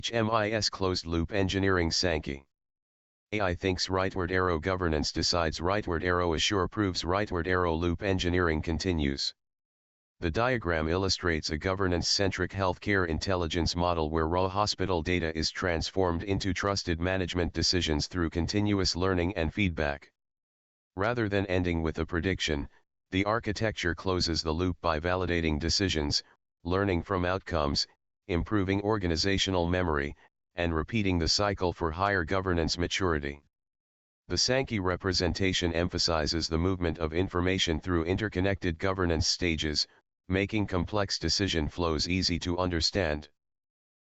HMIS closed-loop engineering Sankey. AI thinks rightward arrow governance decides rightward arrow assure proves rightward arrow loop engineering continues. The diagram illustrates a governance-centric healthcare intelligence model where raw hospital data is transformed into trusted management decisions through continuous learning and feedback. Rather than ending with a prediction, the architecture closes the loop by validating decisions, learning from outcomes, improving organizational memory, and repeating the cycle for higher governance maturity. The Sankey representation emphasizes the movement of information through interconnected governance stages, making complex decision flows easy to understand.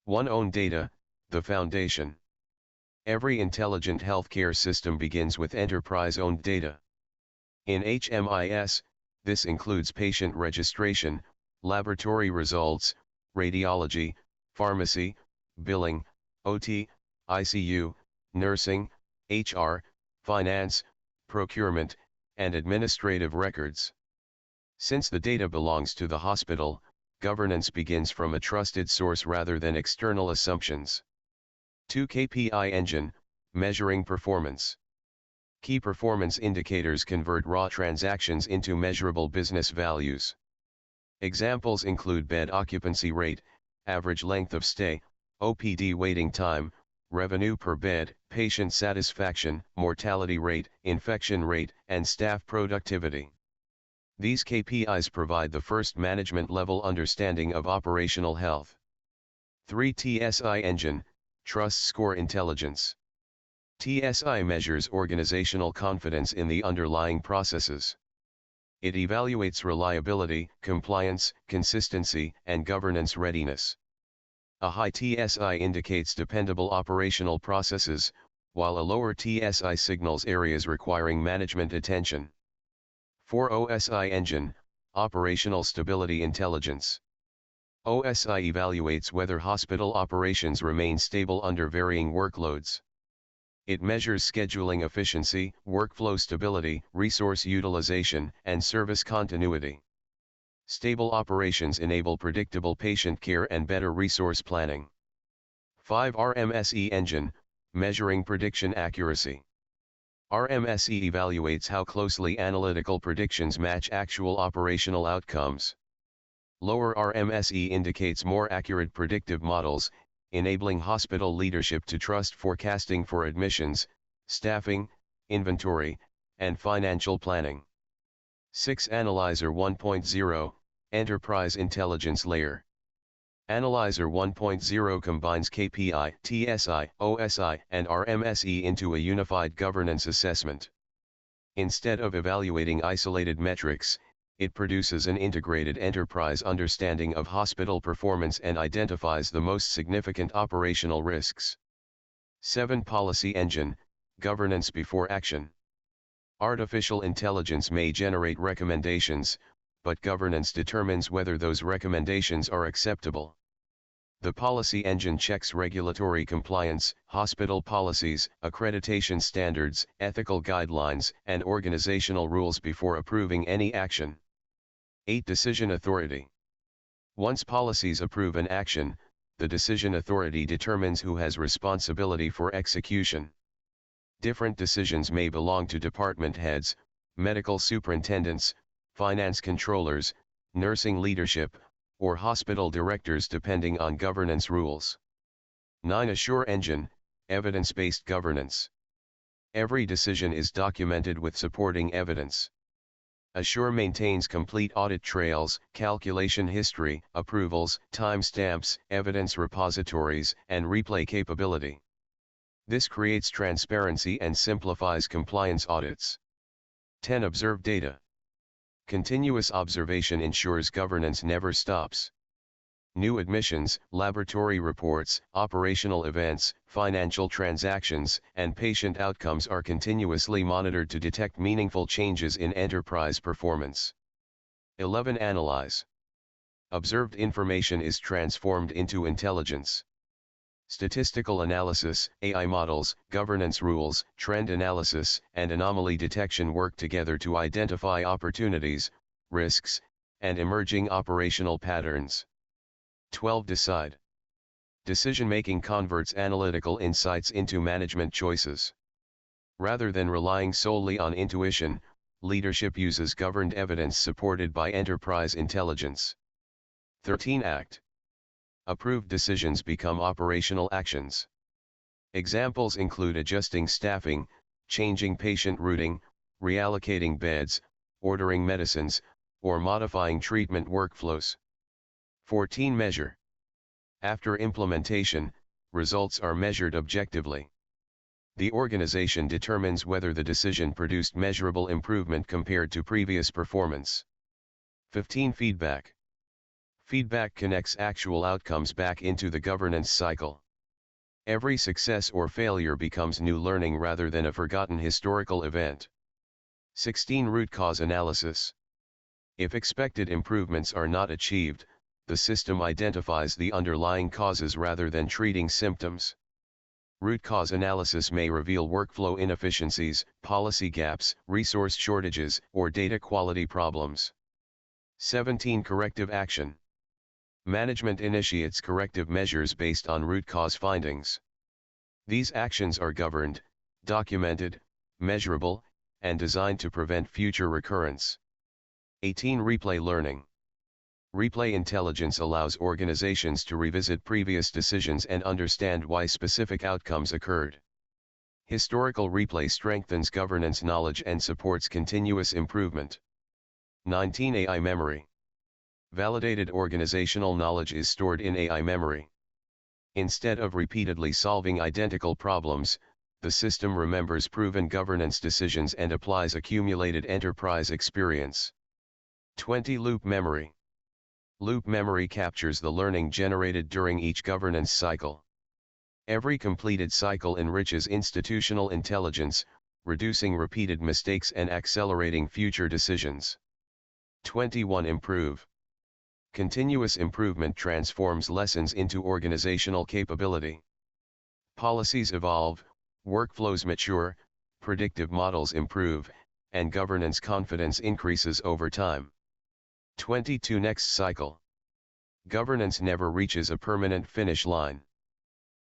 1. Own data, the foundation. Every intelligent healthcare system begins with enterprise-owned data. In HMIS, this includes patient registration, laboratory results, radiology, pharmacy, billing, OT, ICU, nursing, HR, finance, procurement, and administrative records. Since the data belongs to the hospital, governance begins from a trusted source rather than external assumptions. 2. KPI engine, measuring performance. Key performance indicators convert raw transactions into measurable business values. Examples include bed occupancy rate, average length of stay, OPD waiting time, revenue per bed, patient satisfaction, mortality rate, infection rate, and staff productivity. These KPIs provide the first management-level understanding of operational health. 3. TSI engine, trust score intelligence. TSI measures organizational confidence in the underlying processes. It evaluates reliability, compliance, consistency, and governance readiness. A high TSI indicates dependable operational processes, while a lower TSI signals areas requiring management attention. 4. OSI engine, operational stability intelligence. OSI evaluates whether hospital operations remain stable under varying workloads. It measures scheduling efficiency, workflow stability, resource utilization, and service continuity. Stable operations enable predictable patient care and better resource planning. 5. RMSE engine, measuring prediction accuracy. RMSE evaluates how closely analytical predictions match actual operational outcomes. Lower RMSE indicates more accurate predictive models, enabling hospital leadership to trust forecasting for admissions, staffing, inventory, and financial planning. 6. Analyzer 1.0, Enterprise Intelligence Layer. Analyzer 1.0 combines KPI, TSI, OSI, and RMSE into a unified governance assessment. Instead of evaluating isolated metrics, it produces an integrated enterprise understanding of hospital performance and identifies the most significant operational risks. 7. Policy engine, governance before action. Artificial intelligence may generate recommendations, but governance determines whether those recommendations are acceptable. The policy engine checks regulatory compliance, hospital policies, accreditation standards, ethical guidelines, and organizational rules before approving any action. 8. Decision authority. Once policies approve an action, the decision authority determines who has responsibility for execution. Different decisions may belong to department heads, medical superintendents, finance controllers, nursing leadership, or hospital directors depending on governance rules. 9. Assure engine, evidence-based governance. Every decision is documented with supporting evidence. Assure maintains complete audit trails, calculation history, approvals, timestamps, evidence repositories, and replay capability. This creates transparency and simplifies compliance audits. 10. Observe data. Continuous observation ensures governance never stops. New admissions, laboratory reports, operational events, financial transactions, and patient outcomes are continuously monitored to detect meaningful changes in enterprise performance. 11. Analyze. Observed information is transformed into intelligence. Statistical analysis, AI models, governance rules, trend analysis, and anomaly detection work together to identify opportunities, risks, and emerging operational patterns. 12. Decide. Decision-making converts analytical insights into management choices. Rather than relying solely on intuition, leadership uses governed evidence supported by enterprise intelligence. 13 Act. Approved decisions become operational actions. Examples include adjusting staffing, changing patient routing, reallocating beds, ordering medicines, or modifying treatment workflows. 14 Measure. After implementation, results are measured objectively. The organization determines whether the decision produced measurable improvement compared to previous performance. 15 Feedback. Feedback connects actual outcomes back into the governance cycle. Every success or failure becomes new learning rather than a forgotten historical event. 16 Root cause analysis. If expected improvements are not achieved, the system identifies the underlying causes rather than treating symptoms. Root cause analysis may reveal workflow inefficiencies, policy gaps, resource shortages, or data quality problems. 17 Corrective action. Management initiates corrective measures based on root cause findings. These actions are governed, documented, measurable, and designed to prevent future recurrence. 18 Replay learning. Replay intelligence allows organizations to revisit previous decisions and understand why specific outcomes occurred. Historical replay strengthens governance knowledge and supports continuous improvement. 19 AI memory. Validated organizational knowledge is stored in AI memory. Instead of repeatedly solving identical problems, the system remembers proven governance decisions and applies accumulated enterprise experience. 20 Loop memory. Loop memory captures the learning generated during each governance cycle. Every completed cycle enriches institutional intelligence, reducing repeated mistakes and accelerating future decisions. 21 Improve. Continuous improvement transforms lessons into organizational capability. Policies evolve, workflows mature, predictive models improve, and governance confidence increases over time. 22 Next cycle. Governance never reaches a permanent finish line.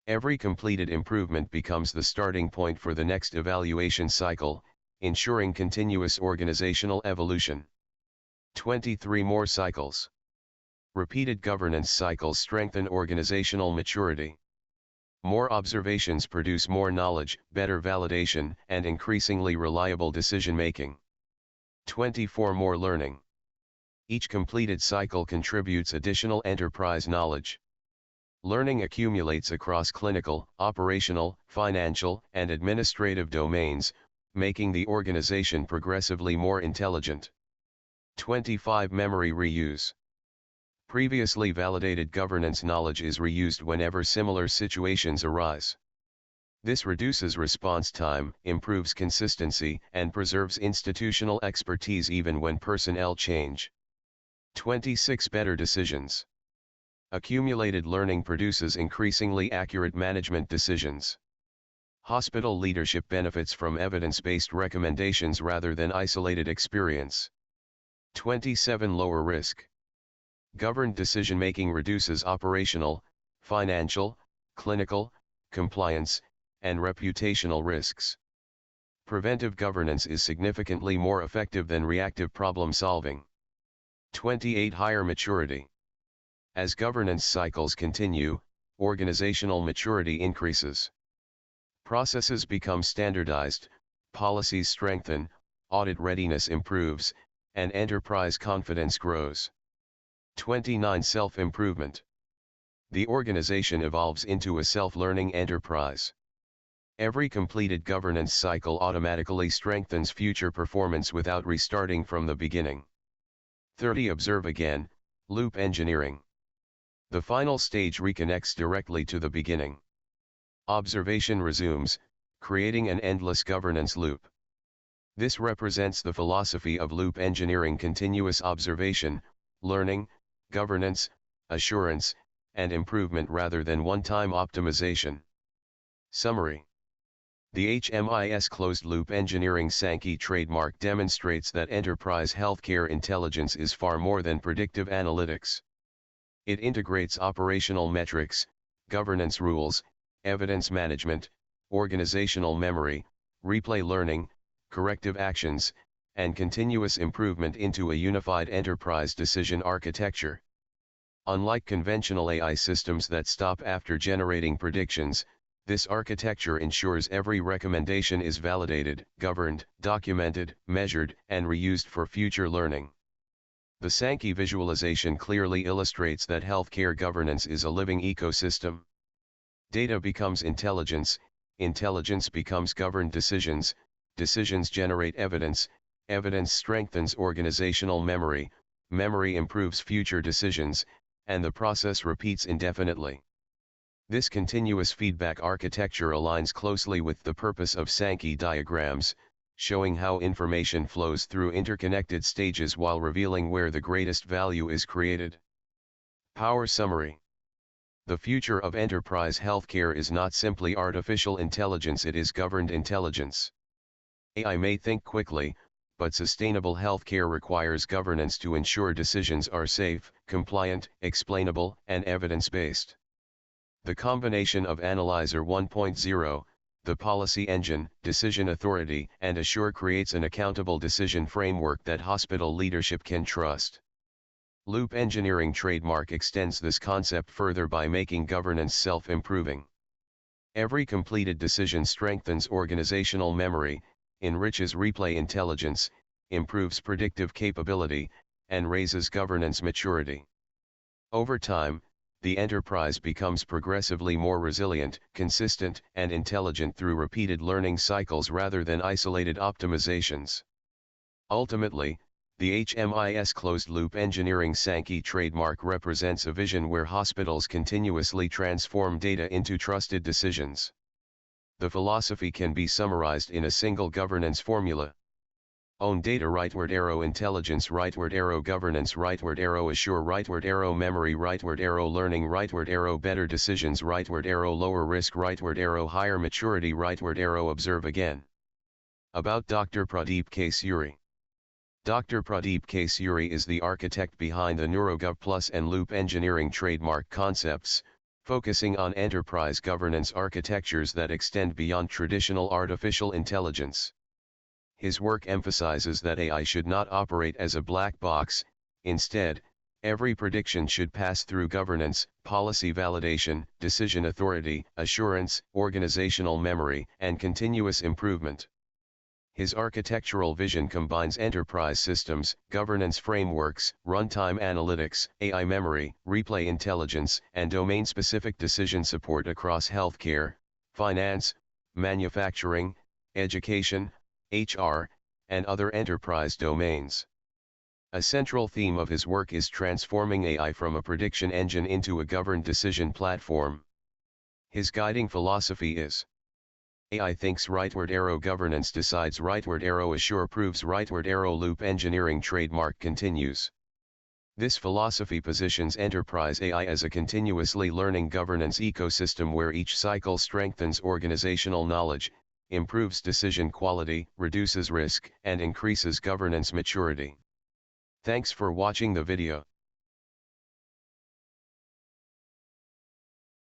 Every completed improvement becomes the starting point for the next evaluation cycle, ensuring continuous organizational evolution. 23 More cycles. Repeated governance cycles strengthen organizational maturity. More observations produce more knowledge, better validation, and increasingly reliable decision-making. 24 More learning. Each completed cycle contributes additional enterprise knowledge. Learning accumulates across clinical, operational, financial, and administrative domains, making the organization progressively more intelligent. 25 Memory reuse. Previously validated governance knowledge is reused whenever similar situations arise. This reduces response time, improves consistency, and preserves institutional expertise even when personnel change. 26 Better decisions. Accumulated learning produces increasingly accurate management decisions. Hospital leadership benefits from evidence-based recommendations rather than isolated experience. 27 Lower risk. Governed decision-making reduces operational, financial, clinical, compliance, and reputational risks. Preventive governance is significantly more effective than reactive problem-solving. 28 Higher maturity. As governance cycles continue, organizational maturity increases. Processes become standardized, policies strengthen, audit readiness improves, and enterprise confidence grows. 29 Self-improvement. The organization evolves into a self-learning enterprise. Every completed governance cycle automatically strengthens future performance without restarting from the beginning. 30 Observe again, loop engineering. The final stage reconnects directly to the beginning. Observation resumes, creating an endless governance loop. This represents the philosophy of loop engineering: continuous observation, learning, governance, assurance, and improvement rather than one-time optimization. Summary. The HMIS closed-loop engineering Sankey trademark demonstrates that enterprise healthcare intelligence is far more than predictive analytics. It integrates operational metrics, governance rules, evidence management, organizational memory, replay learning, corrective actions, and continuous improvement into a unified enterprise decision architecture. Unlike conventional AI systems that stop after generating predictions, this architecture ensures every recommendation is validated, governed, documented, measured, and reused for future learning. The Sankey visualization clearly illustrates that healthcare governance is a living ecosystem. Data becomes intelligence, intelligence becomes governed decisions, decisions generate evidence, evidence strengthens organizational memory, memory improves future decisions, and the process repeats indefinitely. This continuous feedback architecture aligns closely with the purpose of Sankey diagrams, showing how information flows through interconnected stages while revealing where the greatest value is created. Power summary. The future of enterprise healthcare is not simply artificial intelligence, it is governed intelligence. AI may think quickly, but sustainable healthcare requires governance to ensure decisions are safe, compliant, explainable, and evidence-based. The combination of Analyzer 1.0, the policy engine, decision authority, and Assure creates an accountable decision framework that hospital leadership can trust. Loop Engineering trademark extends this concept further by making governance self-improving. Every completed decision strengthens organizational memory, enriches replay intelligence, improves predictive capability, and raises governance maturity. Over time, the enterprise becomes progressively more resilient, consistent, and intelligent through repeated learning cycles rather than isolated optimizations. Ultimately, the HMIS closed-loop engineering Sankey trademark represents a vision where hospitals continuously transform data into trusted decisions. The philosophy can be summarized in a single governance formula. Own data rightward arrow intelligence rightward arrow governance rightward arrow assure rightward arrow memory rightward arrow learning rightward arrow better decisions rightward arrow lower risk rightward arrow higher maturity rightward arrow observe again. About Dr. Pradeep K. Suri. Dr. Pradeep K. Suri is the architect behind the NeuroGov Plus and Loop Engineering trademark concepts, focusing on enterprise governance architectures that extend beyond traditional artificial intelligence. His work emphasizes that AI should not operate as a black box. Instead, every prediction should pass through governance, policy validation, decision authority, assurance, organizational memory, and continuous improvement. His architectural vision combines enterprise systems, governance frameworks, runtime analytics, AI memory, replay intelligence, and domain-specific decision support across healthcare, finance, manufacturing, education, HR, and other enterprise domains. A central theme of his work is transforming AI from a prediction engine into a governed decision platform. His guiding philosophy is: AI thinks rightward arrow governance decides rightward arrow assure proves rightward arrow loop engineering trademark continues. This philosophy positions enterprise AI as a continuously learning governance ecosystem where each cycle strengthens organizational knowledge, improves decision quality, reduces risk, and increases governance maturity. Thanks for watching the video.